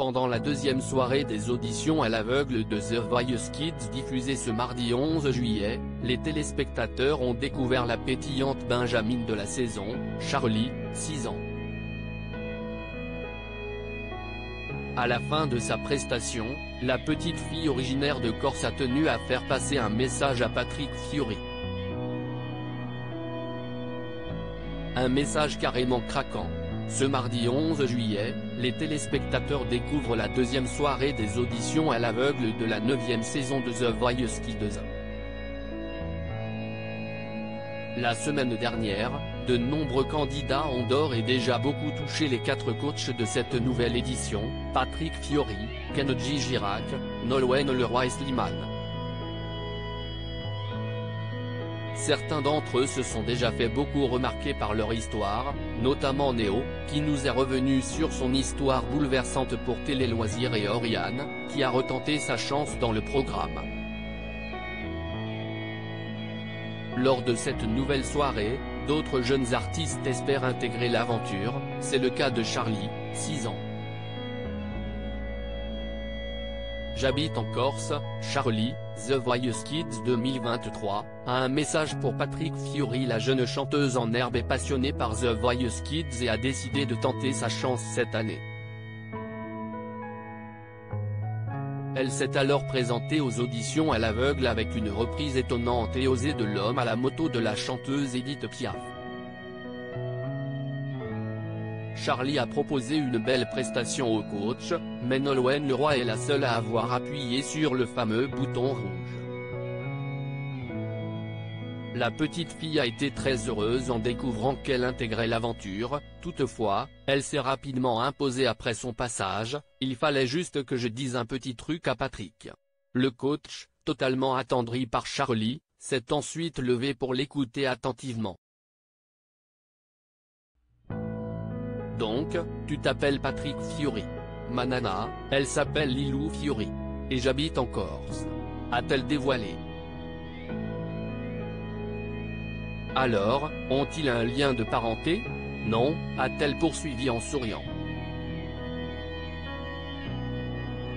Pendant la deuxième soirée des auditions à l'aveugle de The Voice Kids diffusée ce mardi 11 juillet, les téléspectateurs ont découvert la pétillante Benjamine de la saison, Charlie, 6 ans. À la fin de sa prestation, la petite fille originaire de Corse a tenu à faire passer un message à Patrick Fiori. Un message carrément craquant. Ce mardi 11 juillet, les téléspectateurs découvrent la deuxième soirée des auditions à l'aveugle de la 9e saison de The Voice Kids. La semaine dernière, de nombreux candidats ont d'ores et déjà beaucoup touché les 4 coachs de cette nouvelle édition, Patrick Fiori, Kenji Girac, Nolwenn Leroy et Slimane. Certains d'entre eux se sont déjà fait beaucoup remarquer par leur histoire, notamment Néo, qui nous est revenu sur son histoire bouleversante pour Télé Loisirs, et Oriane, qui a retenté sa chance dans le programme. Lors de cette nouvelle soirée, d'autres jeunes artistes espèrent intégrer l'aventure, c'est le cas de Charlie, 6 ans. J'habite en Corse, Charlie, The Voice Kids 2023, a un message pour Patrick Fiori. La jeune chanteuse en herbe est passionnée par The Voice Kids et a décidé de tenter sa chance cette année. Elle s'est alors présentée aux auditions à l'aveugle avec une reprise étonnante et osée de L'homme à la moto de la chanteuse Edith Piaf. Charlie a proposé une belle prestation au coach, mais Nolwenn Leroy est la seule à avoir appuyé sur le fameux bouton rouge. La petite fille a été très heureuse en découvrant qu'elle intégrait l'aventure, toutefois, elle s'est rapidement imposée après son passage. Il fallait juste que je dise un petit truc à Patrick. Le coach, totalement attendri par Charlie, s'est ensuite levé pour l'écouter attentivement. Donc, tu t'appelles Patrick Fiori. Ma nana, elle s'appelle Lilou Fiori. Et j'habite en Corse. A-t-elle dévoilé. Alors, ont-ils un lien de parenté? Non, a-t-elle poursuivi en souriant.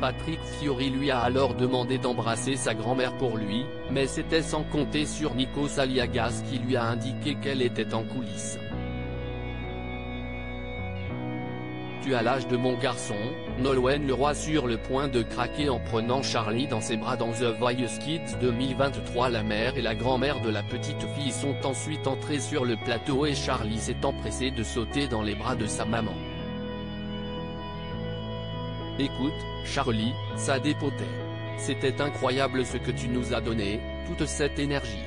Patrick Fiori lui a alors demandé d'embrasser sa grand-mère pour lui, mais c'était sans compter sur Nikos Aliagas qui lui a indiqué qu'elle était en coulisses. Tu as l'âge de mon garçon, Nolwenn Leroy sur le point de craquer en prenant Charlie dans ses bras dans The Voice Kids 2023. La mère et la grand-mère de la petite fille sont ensuite entrées sur le plateau et Charlie s'est empressé de sauter dans les bras de sa maman. Écoute, Charlie, ça dépotait. C'était incroyable ce que tu nous as donné, toute cette énergie.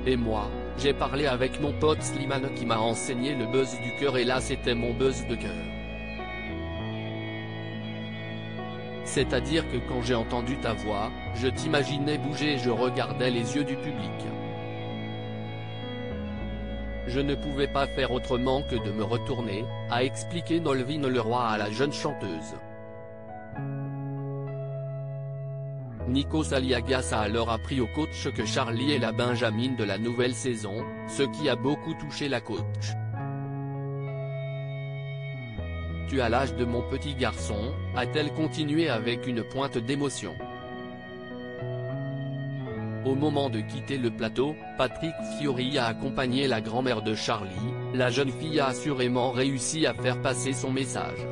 Et moi, j'ai parlé avec mon pote Slimane qui m'a enseigné le buzz du cœur et là c'était mon buzz de cœur. C'est-à-dire que quand j'ai entendu ta voix, je t'imaginais bouger et je regardais les yeux du public. Je ne pouvais pas faire autrement que de me retourner, a expliqué Nolwenn Leroy à la jeune chanteuse. Nikos Aliagas a alors appris au coach que Charlie est la Benjamine de la nouvelle saison, ce qui a beaucoup touché la coach. Tu as l'âge de mon petit garçon, a-t-elle continué avec une pointe d'émotion. Au moment de quitter le plateau, Patrick Fiori a accompagné la grand-mère de Charlie. La jeune fille a assurément réussi à faire passer son message.